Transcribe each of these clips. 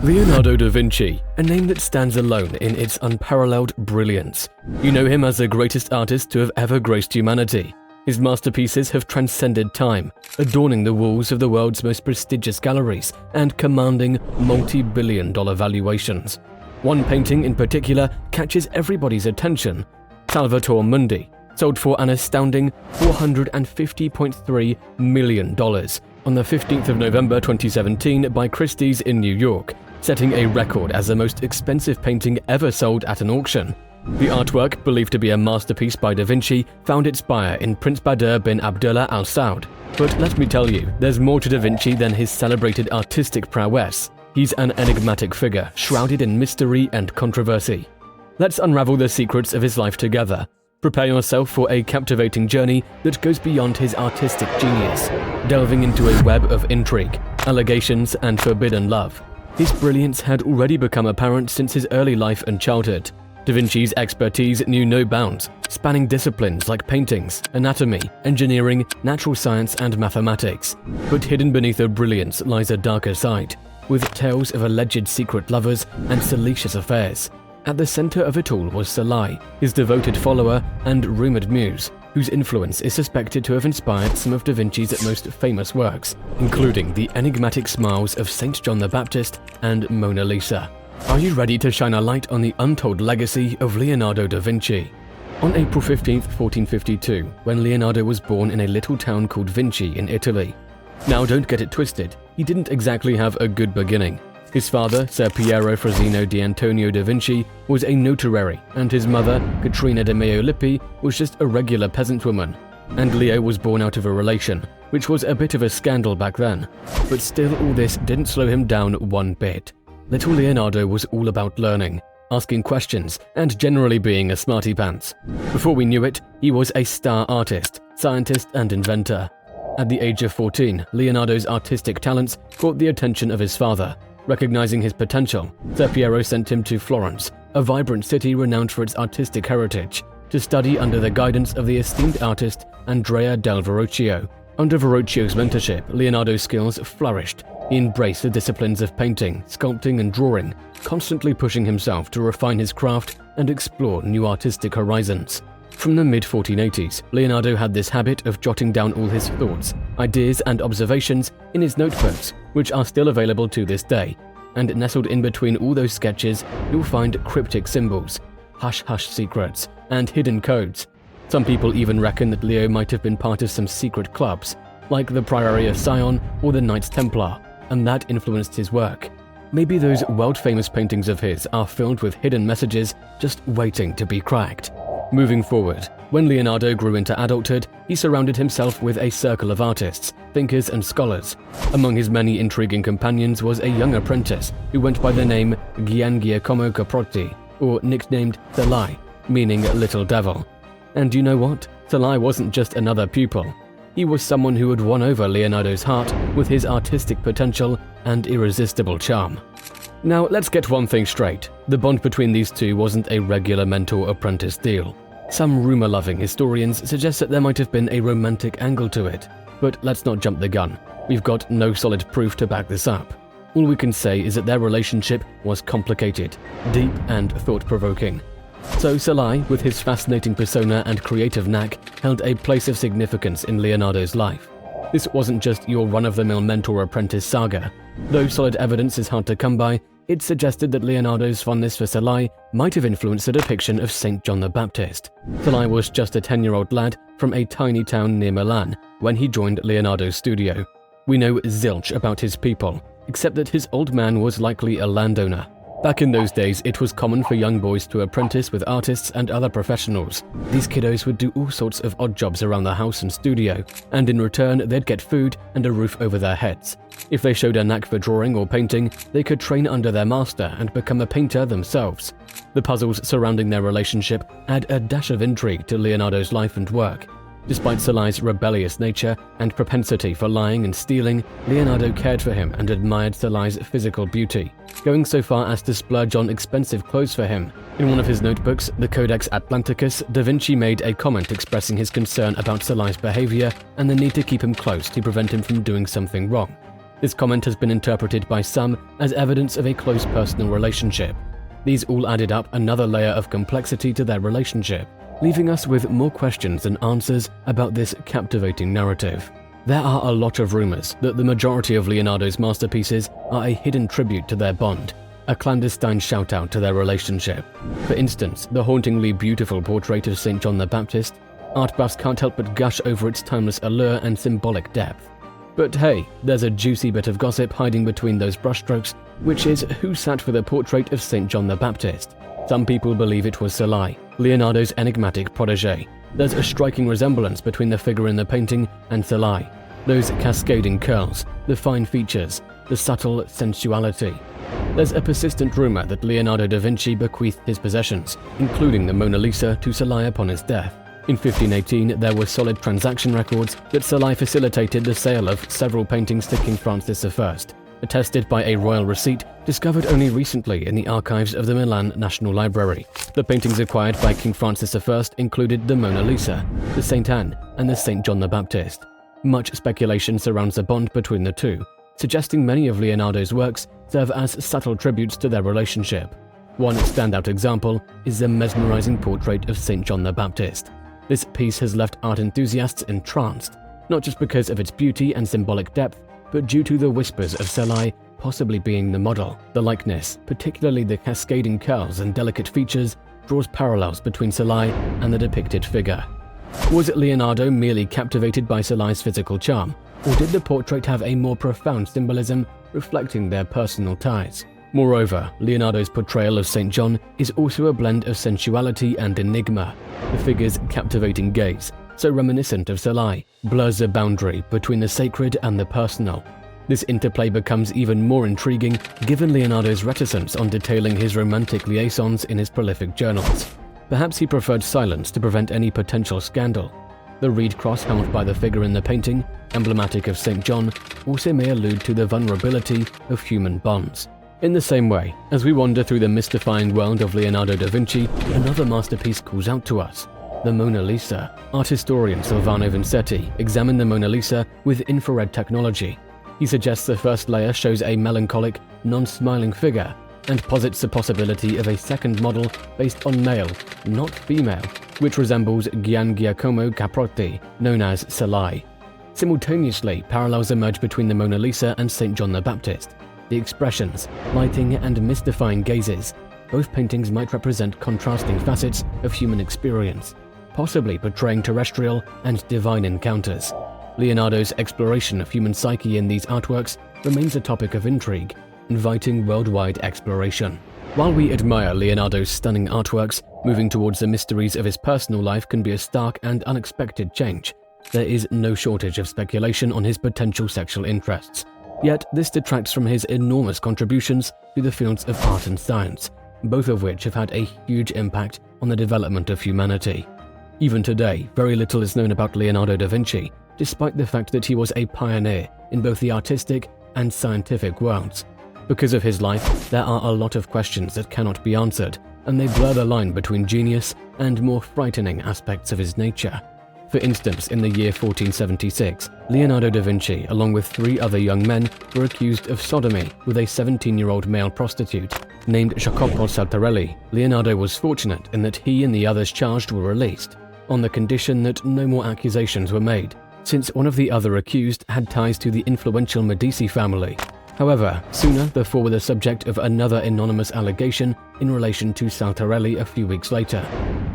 Leonardo da Vinci, a name that stands alone in its unparalleled brilliance. You know him as the greatest artist to have ever graced humanity. His masterpieces have transcended time, adorning the walls of the world's most prestigious galleries and commanding multi-billion-dollar valuations. One painting in particular catches everybody's attention. Salvator Mundi sold for an astounding $450.3 million on the 15th of November 2017 by Christie's in New York, setting a record as the most expensive painting ever sold at an auction. The artwork, believed to be a masterpiece by Da Vinci, found its buyer in Prince Badr bin Abdullah Al Saud. But let me tell you, there's more to Da Vinci than his celebrated artistic prowess. He's an enigmatic figure, shrouded in mystery and controversy. Let's unravel the secrets of his life together. Prepare yourself for a captivating journey that goes beyond his artistic genius, delving into a web of intrigue, allegations, and forbidden love. His brilliance had already become apparent since his early life and childhood. Da Vinci's expertise knew no bounds, spanning disciplines like paintings, anatomy, engineering, natural science, and mathematics. But hidden beneath the brilliance lies a darker side, with tales of alleged secret lovers and salacious affairs. At the center of it all was Salai, his devoted follower and rumored muse, whose influence is suspected to have inspired some of Da Vinci's most famous works, including the enigmatic smiles of Saint John the Baptist and Mona Lisa. Are you ready to shine a light on the untold legacy of Leonardo da Vinci? On April 15, 1452, when Leonardo was born in a little town called Vinci in Italy. Now don't get it twisted, he didn't exactly have a good beginning. His father, Ser Piero Frassino di Antonio da Vinci, was a notary, and his mother, Caterina de Meo Lippi, was just a regular peasant woman. And Leo was born out of a relation, which was a bit of a scandal back then. But still, all this didn't slow him down one bit. Little Leonardo was all about learning, asking questions, and generally being a smarty pants. Before we knew it, he was a star artist, scientist, and inventor. At the age of 14, Leonardo's artistic talents caught the attention of his father. Recognizing his potential, Ser Piero sent him to Florence, a vibrant city renowned for its artistic heritage, to study under the guidance of the esteemed artist Andrea del Verrocchio. Under Verrocchio's mentorship, Leonardo's skills flourished. He embraced the disciplines of painting, sculpting, and drawing, constantly pushing himself to refine his craft and explore new artistic horizons. From the mid-1480s, Leonardo had this habit of jotting down all his thoughts, ideas, and observations in his notebooks, which are still available to this day. And nestled in between all those sketches, you'll find cryptic symbols, hush-hush secrets, and hidden codes. Some people even reckon that Leo might have been part of some secret clubs, like the Priory of Sion or the Knights Templar, and that influenced his work. Maybe those world-famous paintings of his are filled with hidden messages just waiting to be cracked. Moving forward, when Leonardo grew into adulthood, he surrounded himself with a circle of artists, thinkers, and scholars. Among his many intriguing companions was a young apprentice who went by the name Gian Giacomo Caprotti, or nicknamed Salai, meaning Little Devil. And you know what? Salai wasn't just another pupil. He was someone who had won over Leonardo's heart with his artistic potential and irresistible charm. Now, let's get one thing straight. The bond between these two wasn't a regular mentor-apprentice deal. Some rumor-loving historians suggest that there might have been a romantic angle to it. But let's not jump the gun. We've got no solid proof to back this up. All we can say is that their relationship was complicated, deep, and thought-provoking. So Salai, with his fascinating persona and creative knack, held a place of significance in Leonardo's life. This wasn't just your run-of-the-mill mentor-apprentice saga. Though solid evidence is hard to come by, it suggested that Leonardo's fondness for Salai might have influenced the depiction of Saint John the Baptist. Salai was just a 10-year-old lad from a tiny town near Milan when he joined Leonardo's studio. We know zilch about his people, except that his old man was likely a landowner. Back in those days, it was common for young boys to apprentice with artists and other professionals. These kiddos would do all sorts of odd jobs around the house and studio, and in return, they'd get food and a roof over their heads. If they showed a knack for drawing or painting, they could train under their master and become a painter themselves. The puzzles surrounding their relationship add a dash of intrigue to Leonardo's life and work. Despite Salai's rebellious nature and propensity for lying and stealing, Leonardo cared for him and admired Salai's physical beauty, going so far as to splurge on expensive clothes for him. In one of his notebooks, the Codex Atlanticus, Da Vinci made a comment expressing his concern about Salai's behavior and the need to keep him close to prevent him from doing something wrong. This comment has been interpreted by some as evidence of a close personal relationship. These all added up another layer of complexity to their relationship, leaving us with more questions than answers about this captivating narrative. There are a lot of rumors that the majority of Leonardo's masterpieces are a hidden tribute to their bond, a clandestine shout-out to their relationship. For instance, the hauntingly beautiful portrait of St. John the Baptist, art buffs can't help but gush over its timeless allure and symbolic depth. But hey, there's a juicy bit of gossip hiding between those brushstrokes, which is who sat for the portrait of St. John the Baptist. Some people believe it was Salai, Leonardo's enigmatic protégé. There's a striking resemblance between the figure in the painting and Salai. Those cascading curls, the fine features, the subtle sensuality. There's a persistent rumor that Leonardo da Vinci bequeathed his possessions, including the Mona Lisa, to Salai upon his death. In 1518, there were solid transaction records that Salai facilitated the sale of several paintings to King Francis I, attested by a royal receipt discovered only recently in the archives of the Milan National Library. The paintings acquired by King Francis I included the Mona Lisa, the St. Anne, and the St. John the Baptist. Much speculation surrounds the bond between the two, suggesting many of Leonardo's works serve as subtle tributes to their relationship. One standout example is the mesmerizing portrait of St. John the Baptist. This piece has left art enthusiasts entranced, not just because of its beauty and symbolic depth, but due to the whispers of Salai possibly being the model. The likeness, particularly the cascading curls and delicate features, draws parallels between Salai and the depicted figure. Was Leonardo merely captivated by Salai's physical charm, or did the portrait have a more profound symbolism reflecting their personal ties? Moreover, Leonardo's portrayal of St. John is also a blend of sensuality and enigma. The figure's captivating gaze, so reminiscent of Salai, blurs the boundary between the sacred and the personal. This interplay becomes even more intriguing given Leonardo's reticence on detailing his romantic liaisons in his prolific journals. Perhaps he preferred silence to prevent any potential scandal. The reed cross held by the figure in the painting, emblematic of St. John, also may allude to the vulnerability of human bonds. In the same way, as we wander through the mystifying world of Leonardo da Vinci, another masterpiece calls out to us: the Mona Lisa. Art historian Silvano Vincetti examined the Mona Lisa with infrared technology. He suggests the first layer shows a melancholic, non-smiling figure, and posits the possibility of a second model based on male, not female, which resembles Gian Giacomo Caprotti, known as Salai. Simultaneously, parallels emerge between the Mona Lisa and St. John the Baptist. The expressions, lighting, and mystifying gazes. Both paintings might represent contrasting facets of human experience, possibly portraying terrestrial and divine encounters. Leonardo's exploration of human psyche in these artworks remains a topic of intrigue, inviting worldwide exploration. While we admire Leonardo's stunning artworks, moving towards the mysteries of his personal life can be a stark and unexpected change. There is no shortage of speculation on his potential sexual interests. Yet this detracts from his enormous contributions to the fields of art and science, both of which have had a huge impact on the development of humanity. Even today, very little is known about Leonardo da Vinci, despite the fact that he was a pioneer in both the artistic and scientific worlds. Because of his life, there are a lot of questions that cannot be answered, and they blur the line between genius and more frightening aspects of his nature. For instance, in the year 1476, Leonardo da Vinci, along with 3 other young men, were accused of sodomy with a 17-year-old male prostitute named Giacomo Saltarelli. Leonardo was fortunate in that he and the others charged were released, on the condition that no more accusations were made, since one of the other accused had ties to the influential Medici family. However, sooner the 4 were the subject of another anonymous allegation in relation to Saltarelli a few weeks later.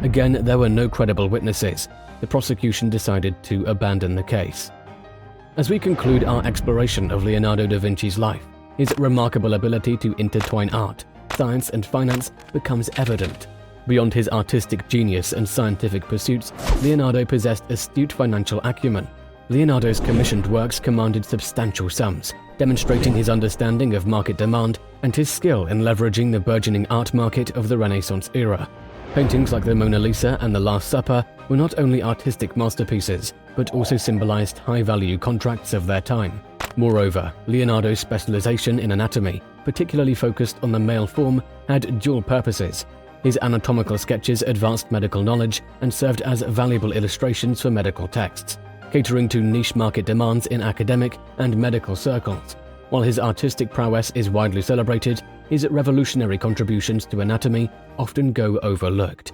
Again, there were no credible witnesses. The prosecution decided to abandon the case. As we conclude our exploration of Leonardo da Vinci's life, his remarkable ability to intertwine art, science, and finance becomes evident. Beyond his artistic genius and scientific pursuits, Leonardo possessed astute financial acumen. Leonardo's commissioned works commanded substantial sums, demonstrating his understanding of market demand and his skill in leveraging the burgeoning art market of the Renaissance era. Paintings like the Mona Lisa and the Last Supper were not only artistic masterpieces, but also symbolized high-value contracts of their time. Moreover, Leonardo's specialization in anatomy, particularly focused on the male form, had dual purposes. His anatomical sketches advanced medical knowledge and served as valuable illustrations for medical texts, catering to niche market demands in academic and medical circles. While his artistic prowess is widely celebrated, his revolutionary contributions to anatomy often go overlooked.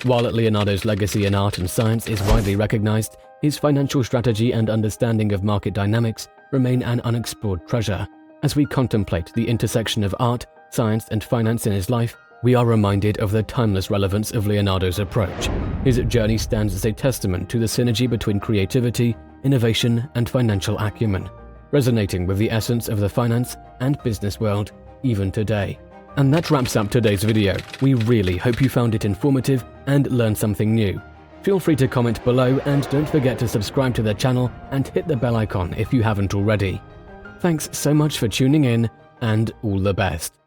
While Leonardo's legacy in art and science is widely recognized, his financial strategy and understanding of market dynamics remain an unexplored treasure. As we contemplate the intersection of art, science, and finance in his life, we are reminded of the timeless relevance of Leonardo's approach. His journey stands as a testament to the synergy between creativity, innovation, and financial acumen, resonating with the essence of the finance and business world even today. And that wraps up today's video. We really hope you found it informative and learned something new. Feel free to comment below and don't forget to subscribe to the channel and hit the bell icon if you haven't already. Thanks so much for tuning in and all the best.